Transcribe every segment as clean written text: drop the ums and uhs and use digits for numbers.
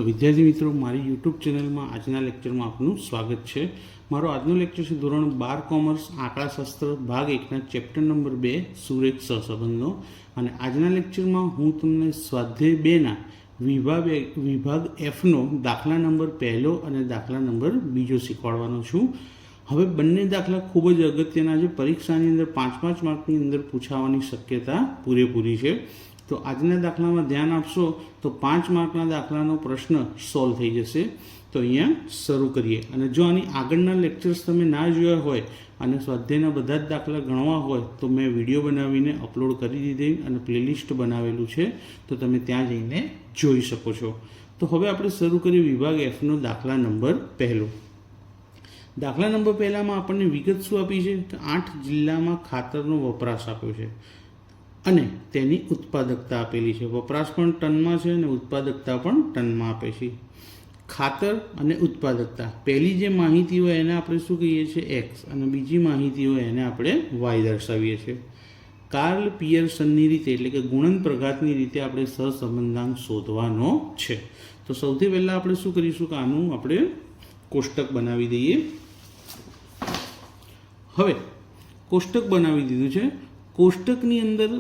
तो विद्यार्थी मित्रों मारी यूट्यूब चैनल में आजना लेक्चर में आपનું स्वागत है। मारो आजनो लेक्चर है धोरण 12 कॉमर्स आंकड़ाशास्त्र भाग 1 चैप्टर नंबर 2 सुरेख सहसंबंधों। और आजना लेक्चर में हूँ तमने स्वाध्याय 2 ना विभाग एफ नो दाखला नंबर 1 और दाखला नंबर 2 शीखवाड़वानो छूं। हवे बंने दाखला खूब ज अगत्यना छे, परीक्षानी अंदर 5-5 मार्कनी अंदर पूछावानी शक्यता पूरेपूरी है। तो आजना दाखला में ध्यान आपशो तो 5 मार्कना दाखलानो प्रश्न सॉल्व थई जशे। तो अहींया शरू करीए। अने जो आनी आगळना लेक्चर्स तमे ना जोया होय अने स्वाध्यायना बधा ज दाखला गणवा होय तो मैं विडियो बनावीने अपलोड करी दीधी अने प्लेलिस्ट बनावेलुं छे, तो तमे त्यां जईने जोई शको छो। तो हवे आपणे शरू करीए विभाग एफ नो दाखला नंबर 1। दाखला नंबर 1 में आपने विगत शू आपी है कि 8 जिल्ला में खातरनो वपराश आप्यो छे अने तेनी उत्पादकता आपेली है। वपराश पण टन में है अने उत्पादकता पण टन में आपे छे। खातर अने उत्पादकता पहली जे माहिती होय एने आपणे शुं कहीए छीए एक्स अने बीजी माहिती होय एने आपणे वाय दर्शावीए छीए। कार्ल पियर्सननी रीते एटले के गुणन प्रघातनी रीते आपणे सहसंबंधांक शोधवानो छे। तो सौथी पहेला आपणे शुं करीशुं के आनुं आपणे कोष्टक बनावी दईए। हवे कोष्टक बनावी दीधुं छे। कोष्टकनी अंदर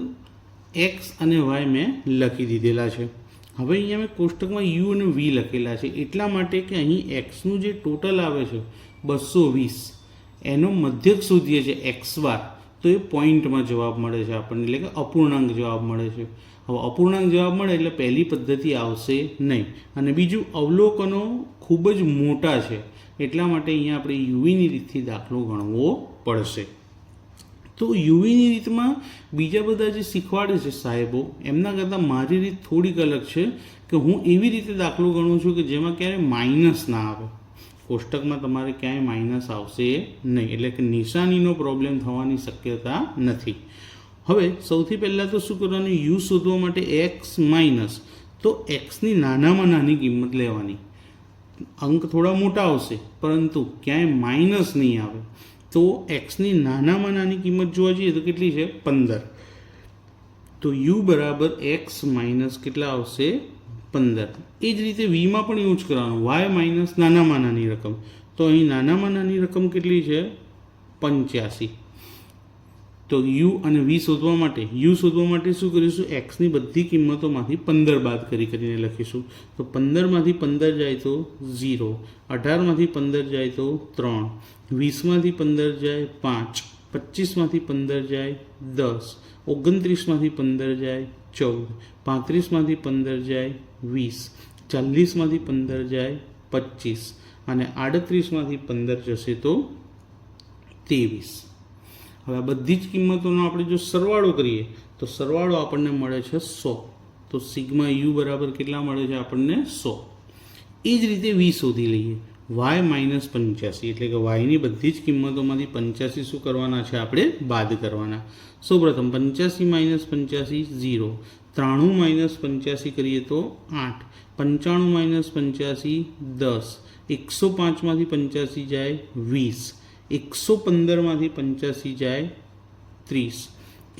एक्स अने वाय में लखी दीधेला छे। हवे अहींया मैं कोष्टक में यू अने वी लखेला छे एटला माटे के अहीं एक्सनुं जे टोटल आवे छे 220 एनो मध्यक शोधीए छे एक्स बार, तो ए पॉइंट में जवाब मळे छे आपणने, એટલે કે અપૂર્ણાંક जवाब मळे छे। હવે અપૂર્ણાંક जवाब मळे એટલે પહેલી પદ્ધતિ આવશે નહીં। અને બીજું અવલોકનો ખૂબ જ મોટા છે એટલા માટે અહીંયા આપણે યુવીની રીતથી દાખલો ગણવો પડશે। तो યુવીની રીતમાં બીજા બધા જે શીખવાડે છે સાહેબો એમના કરતાં મારી રીત થોડીક અલગ છે કે હું એવી રીતે દાખલો ગણું છું કે જેમાં ક્યારેય માઇનસ ના આવે। કોષ્ટકમાં તમારે ક્યાંય માઇનસ આવશે નહીં, એટલે કે નિશાનીનો પ્રોબ્લેમ થવાની શક્યતા નથી। હવે સૌથી પહેલાં તો શું કરવાનું, યુ શોધવા માટે એક્સ માઇનસ, તો એક્સની નાનામાં નાની કિંમત લેવાની। અંક થોડા મોટા આવશે પરંતુ ક્યાંય માઇનસ નહીં આવે। तो एक्स ની નાનામાં નાની કિંમત જોવા જઈએ તો કેટલી છે 15। તો u બરાબર x માઇનસ કેટલા આવશે 15। એ જ રીતે v માં પણ એવું જ કરવાનું, y માઇનસ નાનામાં નાની રકમ, તો અહીં નાનામાં નાની રકમ કેટલી છે 85। તો u અને v શોધવા માટે શું કરીશું, x ની બધી કિંમતોમાંથી 15 બાદ કરીને લખીશું। તો 15 માંથી 15 જાય તો 0, 18 માંથી 15 જાય તો 3, 20 માંથી 15 જાય 5, 25 માંથી 15 જાય 10, 29 માંથી 15 જાય 14, 35 માંથી 15 જાય 20, 40 માંથી 15 જાય 25 અને 38 માંથી 15 જશે તો 23। હવે આ બધી જ કિંમતોનો આપણે જો સરવાળો કરીએ તો સરવાળો આપણને મળે છે 100। તો સિગ્મા યુ બરાબર કેટલા મળે છે આપણને 100। એ જ રીતે વી શોધી લઈએ, y માઇનસ 85, એટલે કે વાયની બધી જ કિંમતોમાંથી 85 શું કરવાના છે આપણે બાદ કરવાના। સૌપ્રથમ 85 માઇનસ 85 0, 93 માઇનસ 85 કરીએ તો 8, 95 માઇનસ 85 10, 105 માંથી 85 જાય 20, 115 માંથી 85 જાય 30,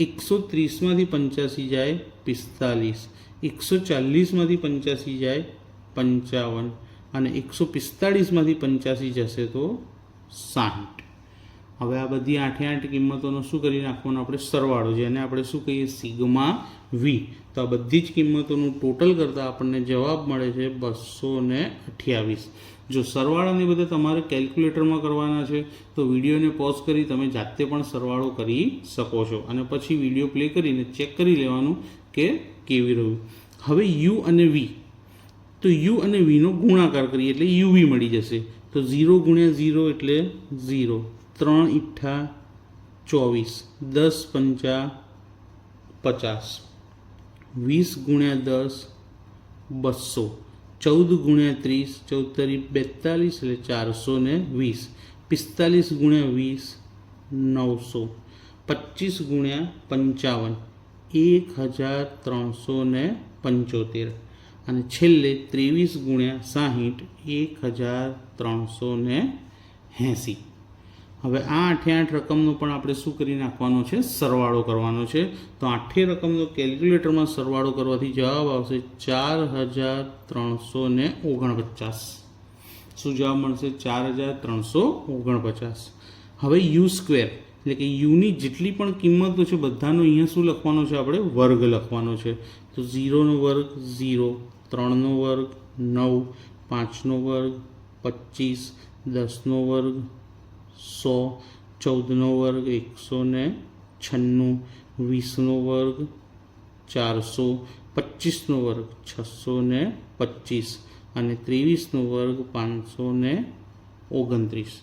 130 માંથી 85 જાય 45, 140 માંથી 85 જાય 55 અને 145 માંથી 85 જશે તો 60। હવે આ બધી 8 કિંમતોનો શું કરી નાખવાનો આપણે સરવાળો, જેને આપણે શું કહીએ સિગ્મા વી। તો આ બધી જ કિંમતોનું ટોટલ કરતાં આપણને જવાબ મળે છે 228। જો સરવાળાને બધા તમારે કેલ્ક્યુલેટરમાં કરવાના છે તો વિડીયોને પોઝ કરી તમે જાતે પણ સરવાળો કરી શકો છો અને પછી વિડીયો પ્લે કરીને ચેક કરી લેવાનું કે કેવી રહ્યું। હવે યુ અને વી, તો યુ અને વીનો ગુણાકાર કરીએ એટલે યુવી મળી જશે। તો 0 ગુણ્યા 0 એટલે 0, 3 ઈઠ્ઠા 24, 10 પંચા 50, 20 ગુણ્યા 10 200, 14 ગુણ્યા 30, 14 તરી 42 એટલે 420, 45 ગુણ્યા 20 900, 25 ગુણ્યા 55 1375 અને છેલ્લે 23 ગુણ્યા 60 1380। હવે આ 8 રકમનો પણ આપણે શું કરી નાખવાનો છે? સરવાળો કરવાનો છે. તો 8 રકમનો કેલ્ક્યુલેટરમાં સરવાળો કરવાથી જવાબ આવશે 4349. શું જવાબ મળશે? 4349. હવે યુ સ્ક્વેર એટલે કે યુની જેટલી પણ કિંમતો છે બધાનો અહીંયા શું લખવાનો છે? આપણે વર્ગ લખવાનો છે. તો 0નો વર્ગ 0, 3નો વર્ગ 9, 5નો વર્ગ 25, 10નો વર્ગ 100, 14નો વર્ગ 196, 20નો વર્ગ 400, 25નો વર્ગ 625 અને 23નો વર્ગ 529.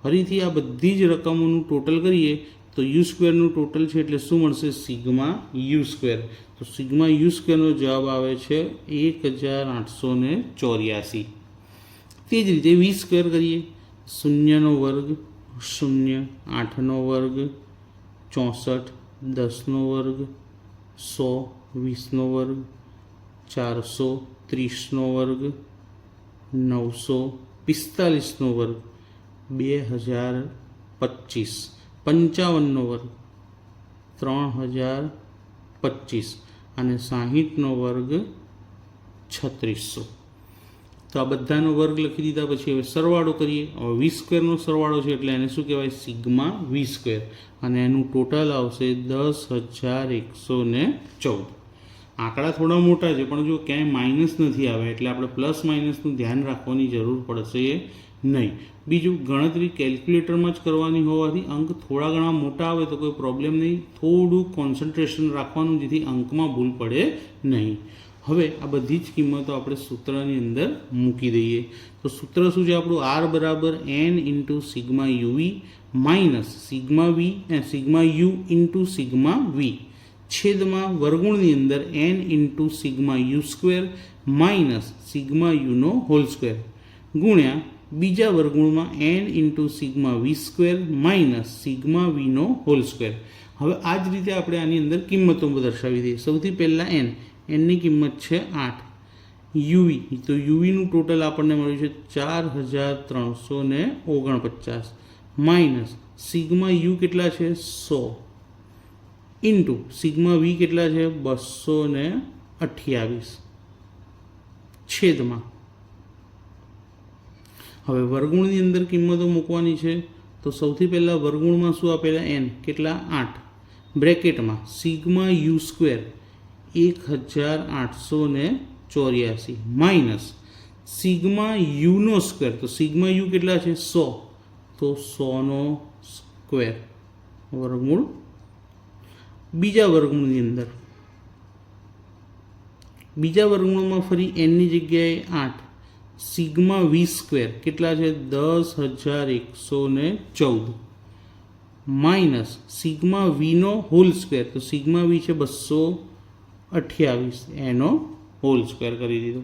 ફરીથી આ બધી જ રકમોનું ટોટલ કરીએ તો યુ સ્ક્વેરનું ટોટલ છે એટલે શું મળશે? Sigma U square. તો સિગ્મા યુ સ્ક્વેરનો જવાબ આવે છે 1884. તે જ રીતે વી સ્ક્વેર કરીએ. 0નો વર્ગ 0, 8નો વર્ગ 64, 10નો વર્ગ 100, 20નો વર્ગ 400, 30નો વર્ગ 945નો વર્ગ 2025, 55નો વર્ગ 3025 અને 60નો વર્ગ 3600. તો આ બધાનો વર્ગ લખી દીધા પછી હવે સરવાળો કરીએ. હવે વી સ્ક્વેરનો સરવાળો છે એટલે એને શું કહેવાય? Sigma V square. અને એનું ટોટલ આવશે 10114. આંકડા થોડા મોટા છે પણ જો ક્યાંય માઇનસ નથી આવે એટલે આપણે પ્લસ માઇનસનું ધ્યાન રાખવાની જરૂર પડશે નહીં. બીજું, ગણતરી કેલ્ક્યુલેટરમાં જ કરવાની હોવાથી અંક થોડા ઘણા મોટા આવે તો કોઈ પ્રોબ્લેમ નહીં. થોડું કોન્સન્ટ્રેશન રાખવાનું જેથી અંકમાં ભૂલ પડે નહીં. હવે આ બધી જ કિંમતો આપણે સૂત્રની અંદર મૂકી દઈએ. તો સૂત્ર શું છે આપણું? આર બરાબર n into sigma UV minus sigma U into sigma V છેદમાં વર્ગુણની અંદર n into sigma U square minus sigma યુનો હોલ સ્ક્વેર ગુણ્યા બીજા વર્ગુણમાં n into sigma V square minus sigma વીનો હોલ સ્ક્વેર. હવે આ જ રીતે આપણે આની અંદર કિંમતો દર્શાવી દઈએ. સૌથી પહેલાં એનની કિંમત છે 8. યુવી તો યુવીનું ટોટલ આપણને મળ્યું છે 4349 માઇનસ સિગ્મા યુ કેટલા છે? 100 ઇન્ટુ સિગ્મા વી કેટલા છે? 228 છેદમાં હવે વર્ગુણની અંદર કિંમતો મૂકવાની છે. તો સૌથી પહેલાં વર્ગુણમાં શું આપેલા? n કેટલા? 8 બ્રેકેટમાં sigma U square 1884 minus sigma યુનો સ્ક્વેર. તો સિગ્મા યુ કેટલા છે? 100. તો 100નો સ્ક્વેર વર્ગમૂળ. બીજા વર્ગમૂળમાં ફરી એનની જગ્યાએ 8 સિગ્મા વી સ્ક્વેર કેટલા છે? 10114 માઇનસ સિગ્મા વીનો હોલ સ્ક્વેર. તો સિગ્મા વી છે 228, એનો હોલ સ્ક્વેર કરી દીધો.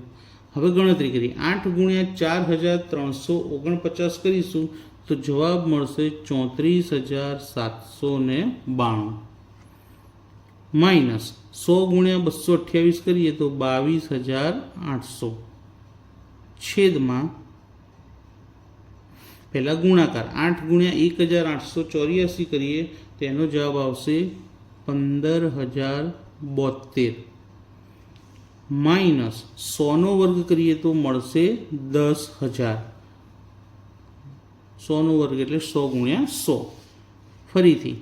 હવે ગણતરી કરીએ. 8 ગુણ્યા 4349 કરીશું તો જવાબ મળશે 34792 માઇનસ 100 ગુણ્યા 228 કરીએ તો 22800 છેદમાં પહેલાં ગુણાકાર 8 ગુણ્યા 1884 કરીએ તો એનો જવાબ આવશે 15072 માઇનસ 100નો વર્ગ કરીએ તો મળશે 10000. 100નો વર્ગ એટલે 100 ગુણ્યા 100. ફરીથી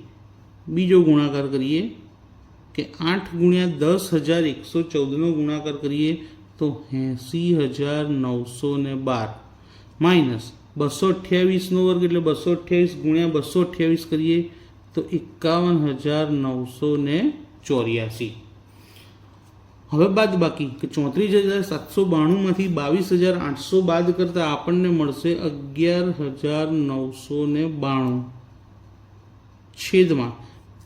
બીજો ગુણાકાર કરીએ કે 8 ગુણ્યા 10114નો ગુણાકાર કરીએ તો 80912 માઇનસ 228નો વર્ગ એટલે 228 ગુણ્યા 228 કરીએ તો 51984. હવે બાદ બાકી કે 34792માંથી 22800 બાદ કરતાં આપણને મળશે 11992 છેદમાં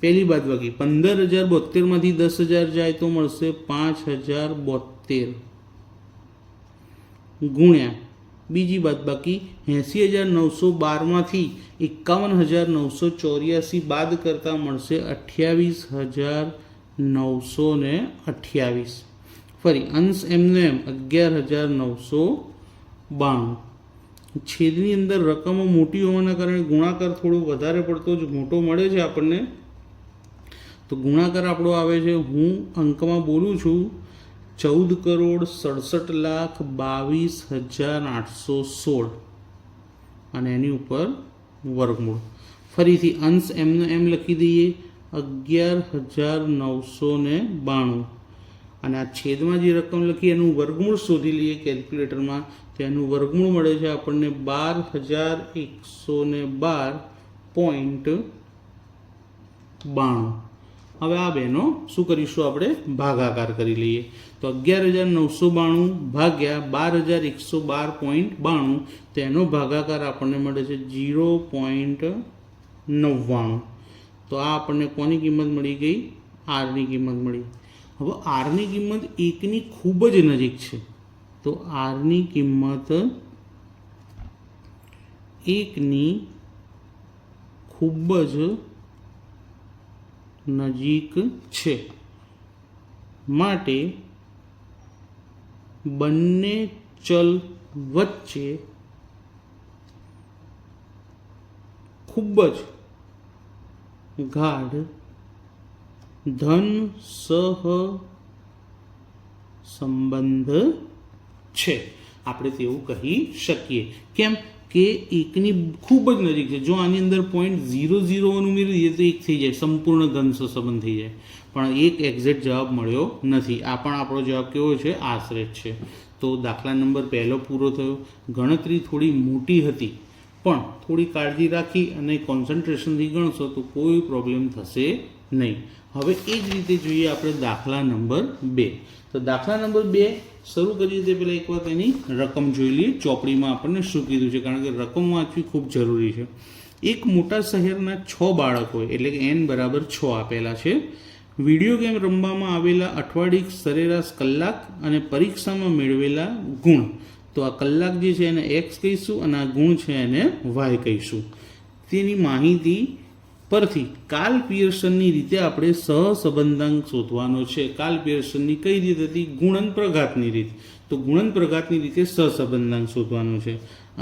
પહેલી બાદ બાકી 15072માંથી 10000 જાય તો મળશે 5072 ગુણ્યા બીજી બાદ બાકી 80912માંથી 51984 બાદ કરતાં મળશે 28928. ફરી અંશ એમનો એમ 11992 છેદની અંદર રકમો મોટી હોવાના કારણે ગુણાકાર થોડો વધારે પડતો જ મોટો મળે છે આપણને. તો ગુણાકાર આપણો આવે છે, હું અંકમાં બોલું છું, 14,67,22,816 અને એની ઉપર વર્ગમૂળ. ફરીથી અંશ એમનો એમ લખી દઈએ, 11,992 અને આ છેદમાં જે રકમ લખી એનું વર્ગમૂળ શોધી લઈએ કેલ્ક્યુલેટરમાં. તો એનું વર્ગમૂળ મળે છે આપણને 12,112.92. હવે આ બેનો શું કરીશું, આપણે ભાગાકાર કરી લઈએ. તો 11,992 ભાગ્યા 12,112.92, તો એનો ભાગાકાર આપણને મળે છે 0.99. તો આ આપણને કોની કિંમત મળી ગઈ? આરની કિંમત મળી. હવે આરની કિંમત 1ની ખૂબ જ નજીક છે. તો આરની કિંમત 1ની ખૂબ જ નજીક છે, માટે બંને ચલ વચ્ચે ખૂબ જ ગાઢ ધન સહ સંબંધ છે, આપણે તેવું કહી શકીએ. કેમ કે 1ની ખૂબ જ નજીક છે. જો આની અંદર 0.001 ઉમેરી દઈએ તો 1 થઈ જાય, સંપૂર્ણ ધન સહસંબંધ થઈ જાય. પણ એક એક્ઝેક્ટ જવાબ મળ્યો નથી. આ પણ આપણો જવાબ કેવો છે? આશરે જ છે. તો દાખલા નંબર પહેલો પૂરો થયો. ગણતરી થોડી મોટી હતી, પણ થોડી કાળજી રાખી અને કોન્સન્ટ્રેશનથી ગણશો તો કોઈ પ્રોબ્લેમ થશે નહીં. હવે એ જ રીતે જોઈએ આપણે દાખલા નંબર 2. તો દાખલા નંબર 2 શરૂ કરીએ તે પહેલાં એક વાર એની રકમ જોઈ લઈએ. ચોપડીમાં આપણને શું કીધું છે, કારણ કે રકમ વાંચવી ખૂબ જરૂરી છે. એક મોટા શહેરના 6 બાળકો, એટલે કે n બરાબર 6 આપેલા છે. વિડીયો ગેમ રમવામાં આવેલા અઠવાડિક સરેરાશ કલાક અને પરીક્ષામાં મેળવેલા ગુણ. તો આ કલાક જે છે એને x કહીશું અને આ ગુણ છે એને y કહીશું. તેની માહિતી પરથી કાર્લ પિયર્સનની રીતે આપણે સહસંબંધાંક શોધવાનો છે. કાર્લ પિયર્સનની કઈ રીત હતી? ગુણન પ્રઘાતની રીત. તો ગુણન પ્રઘાતની રીતે સહસંબંધાંક શોધવાનો છે.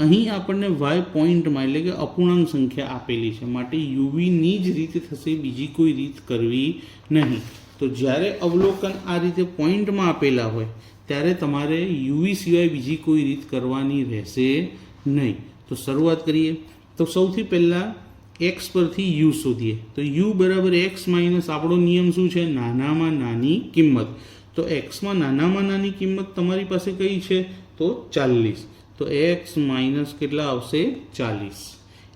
અહીં આપણને y પોઈન્ટમાં એટલે કે અપૂર્ણાંક સંખ્યા આપેલી છે, માટે યુવીની જ રીત થશે, બીજી કોઈ રીત કરવી નહીં. તો જ્યારે અવલોકન આ રીતે પોઈન્ટમાં આપેલા હોય ત્યારે તમારે યુવી સિવાય બીજી કોઈ રીત કરવાની રહેશે નહીં. તો શરૂઆત કરીએ. તો સૌથી પહેલાં x પરથી u શોધીએ. તો u બરાબર x માઇનસ, આપણો નિયમ શું છે? નાનામાં નાની કિંમત. તો xમાં નાનામાં નાની કિંમત તમારી પાસે કઈ છે? તો 40. તો x માઇનસ કેટલા આવશે? 40.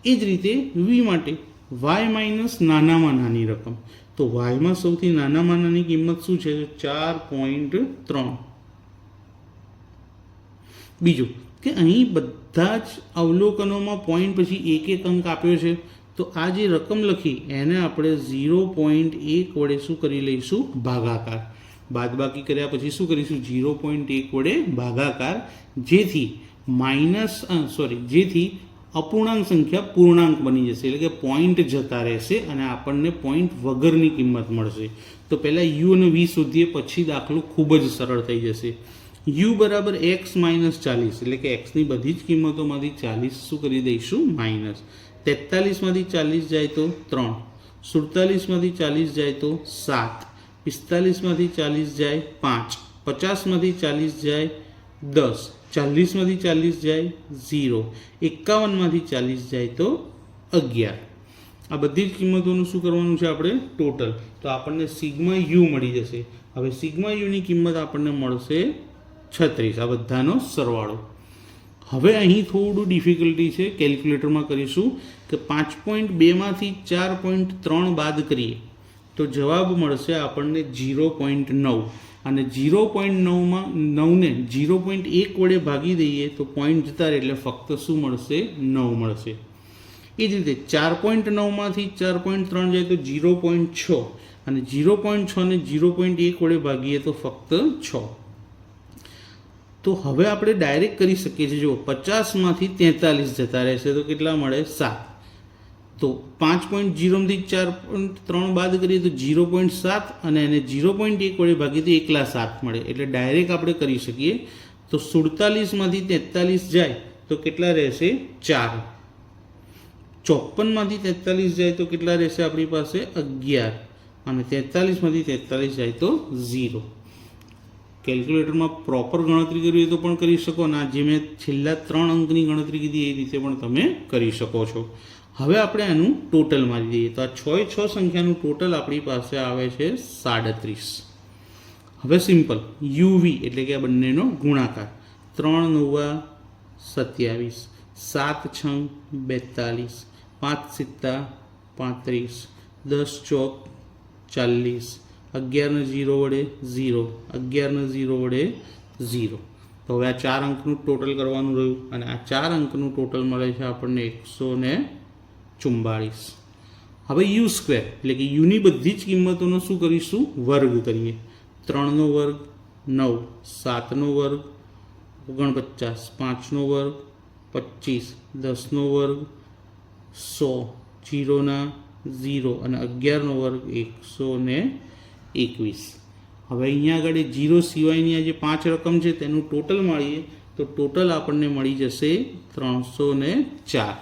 એ જ રીતે v માટે y માઇનસ નાનામાં નાની રકમ. તો yમાં સૌથી નાનામાં નાની કિંમત શું છે? 4.3. બીજું કે અહીં બધા જ અવલોકનોમાં પોઈન્ટ પછી એક એક અંક આપ્યો છે. તો આ જે રકમ લખી એને આપણે 0.1 વડે શું કરી લઈશું? ભાગાકાર. બાદબાકી કર્યા પછી શું કરીશું? 0.1 વડે ભાગાકાર, જેથી જેથી અપૂર્ણાંક સંખ્યા પૂર્ણાંક બની જશે, એટલે કે પોઈન્ટ જતા રહેશે અને આપણને પોઈન્ટ વગરની કિંમત મળશે. તો પહેલાં u અને v શોધીએ, પછી દાખલો ખૂબ જ સરળ થઈ જશે. u બરાબર x માઇનસ 40, એટલે કે xની બધી જ કિંમતોમાંથી 40 શું કરી દઈશું? માઇનસ. 43માંથી 40 જાય તો 3, 47માંથી 40 જાય તો 7, 45માંથી 40 જાય 5, 50માંથી 40 જાય 10, 40માંથી 40 જાય 0, 51માંથી 40 જાય તો 11. આ બધી જ કિંમતોનું શું કરવાનું છે આપણે? ટોટલ. તો આપણને સિગ્મા યુ મળી જશે. હવે સિગ્મા યુની કિંમત આપણને મળશે 36. આ બધાનો સરવાળો. હવે અહીં થોડું ડિફિકલ્ટી છે, કેલ્ક્યુલેટરમાં કરીશું કે 5.2માંથી 4.3 બાદ કરીએ તો જવાબ મળશે આપણને 0.9 અને 0.9ને 0.1 વડે ભાગી દઈએ તો પોઈન્ટ જતા રહે એટલે ફક્ત શું મળશે? 9 મળશે. એ જ રીતે 4.9માંથી 4.3 જાય તો 0.6 અને 0.6 ને 0.1 વડે ભાગીએ તો ફક્ત 6. તો હવે આપણે ડાયરેક્ટ કરી શકીએ છીએ. જો 50માંથી 43 જતા રહેશે તો કેટલા મળે? 7. તો 5.0માંથી 4.3 બાદ કરીએ તો 0.7 અને એને 0.1 વડે ભાગીએ તો એકલા 7 મળે. એટલે ડાયરેક્ટ આપણે કરી શકીએ. તો 47માંથી 43 જાય તો કેટલા રહેશે 4. 54માંથી 43 જાય તો કેટલા રહેશે આપણી પાસે 11 અને 43માંથી 43 જાય તો 0. કેલ્ક્યુલેટરમાં પ્રોપર ગણતરી કરવી હોય તો પણ કરી શકો અને જે મેં છેલ્લા 3 અંકની ગણતરી કીધી એ રીતે પણ તમે કરી શકો છો. હવે આપણે આનું ટોટલ મારી દઈએ તો આ 6 સંખ્યાનું ટોટલ આપણી પાસે આવે છે 37. હવે સિમ્પલ યુવી એટલે કે આ બંનેનો ગુણાકાર 3 9 27, 7 6 42, 5 7 35, 10 ચોક 40, 11 ને 0 વડે 0, 11 ને 0 વડે 0. તો હવે આ 4 અંકનું ટોટલ કરવાનું રહ્યું અને આ 4 અંકનું ટોટલ મળે છે આપણને 144. હવે યુ સ્ક્વેર એટલે કે યુની બધી જ કિંમતોનો શું કરીશું વર્ગ કરીએ. 3નો વર્ગ 9, 7નો વર્ગ 49, 5નો વર્ગ 25, 10નો વર્ગ 100, 0ના 0 અને 11નો વર્ગ 121. હવે અહીંયા આગળ 0 સિવાયની આ જે 5 રકમ છે તેનું ટોટલ મળીએ તો ટોટલ આપણને મળી જશે 304.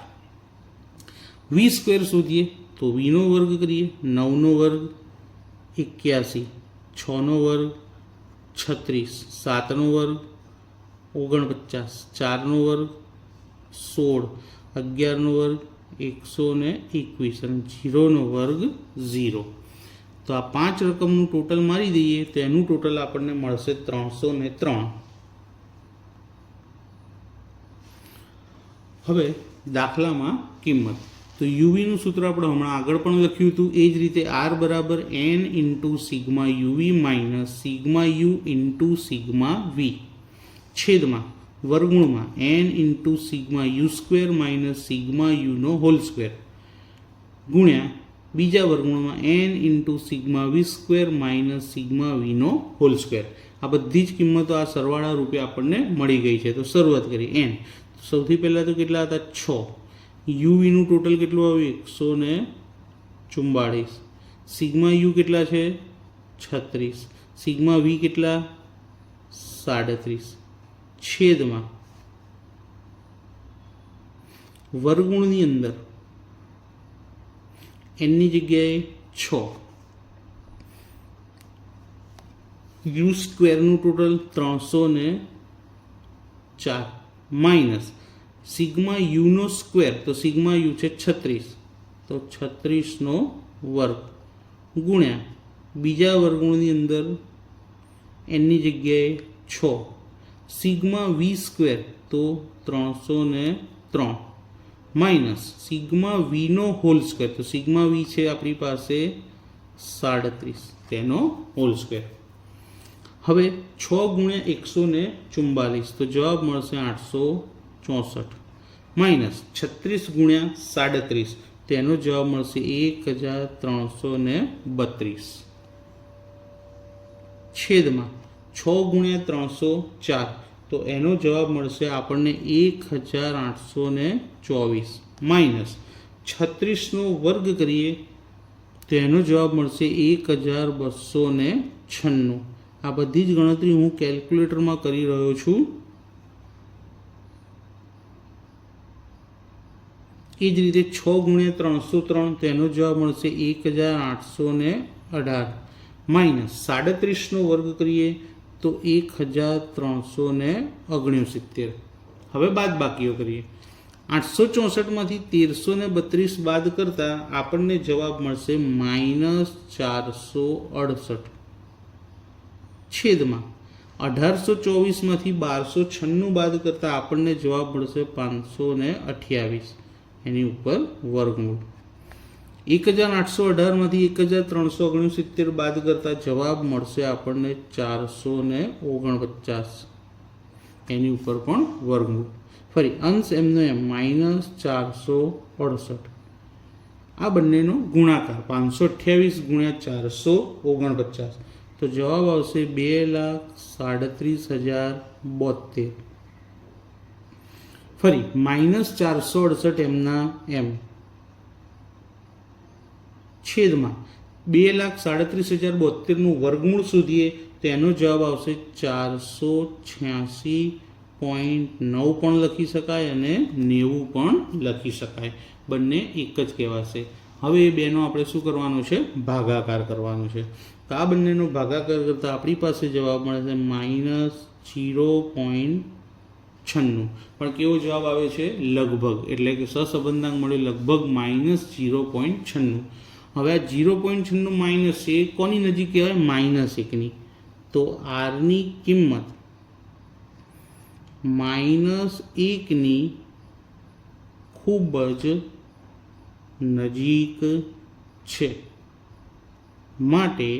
વી સ્ક્વેર શોધીએ તો વીનો વર્ગ કરીએ 9નો વર્ગ 81, 6નો વર્ગ 36, 7નો વર્ગ 49, 4નો વર્ગ 16, 11નો વર્ગ 121 અને 0નો વર્ગ 0. તો આ 5 રકમનું ટોટલ મારી દઈએ તો એનું ટોટલ આપણને મળશે 303. હવે દાખલામાં કિંમત તો યુવીનું સૂત્ર આપણે હમણાં આગળ પણ લખ્યું હતું એ જ રીતે R બરાબર n into sigma UV minus sigma U into sigma V છેદમાં વર્ગમૂળમાં n into sigma U square minus sigma યુનો હોલ સ્ક્વેર ગુણ્યા બીજા વર્ગમૂળમાં n into sigma V square minus sigma વીનો હોલ સ્ક્વેર. આ બધી જ કિંમતો આ સરવાળા રૂપે આપણને મળી ગઈ છે. તો શરૂઆત કરી n. સૌથી પહેલાં તો કેટલા હતા 6. યુવીનું ટોટલ કેટલું આવ્યું 144. સિગ્મા યુ કેટલા છે 36. સિગ્મા વી કેટલા 37 છેદમાં વર્ગમૂળની અંદર એનની જગ્યાએ 6 યુ સ્ક્વેરનું ટોટલ 304 માઇનસ સિગ્મા યુનો સ્ક્વેર તો સિગ્મા યુ છે 36 તો 36નો વર્ગ ગુણ્યા બીજા વર્ગમૂળની અંદર એનની જગ્યાએ 6 સિગ્મા વી સ્ક્વેર તો 303 માઇનસ સિગ્મા વીનો હોલ સ્ક્વેર તો સિગ્મા વી છે આપણી પાસે 37 તેનો હોલ સ્ક્વેર. હવે 6 ગુણ્યા 144 તો જવાબ મળશે 864 માઇનસ 36 ગુણ્યા 37 તેનો જવાબ મળશે 1332 છેદમાં 6 ગુણ્યા 304 તો એનો જવાબ મળશે આપણને 1824 માઇનસ 36નો વર્ગ કરીએ તો એનો જવાબ મળશે 1296. આ બધી જ ગણતરી હું કેલ્ક્યુલેટરમાં કરી રહ્યો છું. એ જ રીતે 6 ગુણ્યા 303 તેનો જવાબ મળશે 1818 માઇનસ 37નો વર્ગ કરીએ તો 1369. હવે બાદ બાકીઓ કરીએ 864માંથી 1332 બાદ કરતા આપણને જવાબ મળશે -468 છેદમાં 1824માંથી 1296 બાદ કરતા આપણને જવાબ મળશે 528 એની ઉપર વર્ગમૂળ. 1818માંથી 1369 બાદ કરતા જવાબ મળશે આપણને 449 એની ઉપર પણ વર્ગમૂળ. ફરી અંશ એમનો એમ -468. આ બંનેનો ગુણાકાર 528 ગુણ્યા 449 તો જવાબ આવશે 2,37,072. ફરી -468 એમના એમ છેદમાં 2,37,072નું વર્ગમૂળ શોધીએ તો એનો જવાબ આવશે 486 0.9 પણ લખી શકાય અને 90 પણ લખી શકાય, બંને એક જ કહેવાશે. હવે એ બેનો આપણે શું કરવાનો છે? ભાગાકાર કરવાનો છે. તો આ બંનેનો ભાગાકાર કરતાં આપણી પાસે જવાબ મળે છે -0.96. પણ કેવો જવાબ આવે છે? લગભગ, એટલે કે સહસંબંધાંક મળ્યો લગભગ -0.96. હવે આ 0.96 માઇનસ છે, કોની નજીક કહેવાય? -1ની. તો આરની કિંમત -1ની ખૂબ જ નજીક છે, માટે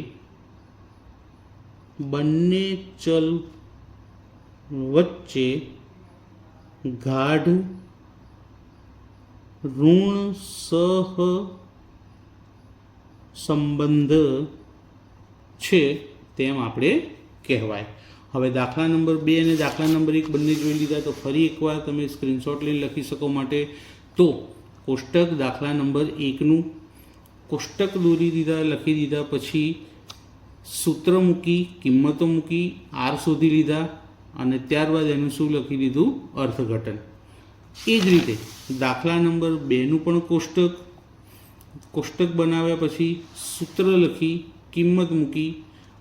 બંને ચલ વચ્ચે ગાઢ ઋણ સહસંબંધ છે તેમ આપણે કહેવાય. હવે દાખલા નંબર 2 અને દાખલા નંબર 1 બંને જોઈ લીધા. તો ફરી એકવાર તમે સ્ક્રીનશોટ લઈને લખી શકો માટે તો કોષ્ટક દાખલા નંબર 1નું કોષ્ટક દોરી દીધા, લખી દીધા, પછી સૂત્ર મૂકી, કિંમતો મૂકી, આર શોધી લીધા અને ત્યારબાદ એનું શું લખી દીધું? અર્થઘટન. એ જ રીતે દાખલા નંબર 2નું પણ કોષ્ટક બનાવ્યા પછી સૂત્ર લખી, કિંમત મૂકી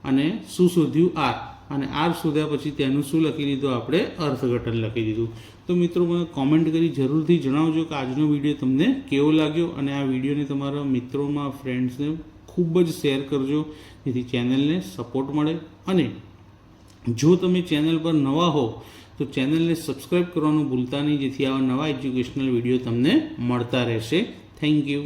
અને શું શોધ્યું? આર. અને આર શોધ્યા પછી તેનું શું લખી દીધું? આપણે અર્થઘટન લખી દીધું. તો મિત્રો મને કોમેન્ટ કરી જરૂરથી જણાવજો કે આજનો વિડીયો તમને કેવો લાગ્યો, અને આ વિડીયોને તમારા મિત્રોમાં, ફ્રેન્ડ્સને ખૂબ જ શેર કરજો, જેથી ચેનલને સપોર્ટ મળે. અને જો તમે ચેનલ પર નવા હો તો ચેનલને સબસ્ક્રાઈબ કરવાનું ભૂલતા નહીં, જેથી આવા નવા એજ્યુકેશનલ વિડીયો તમને મળતા રહેશે. Thank you.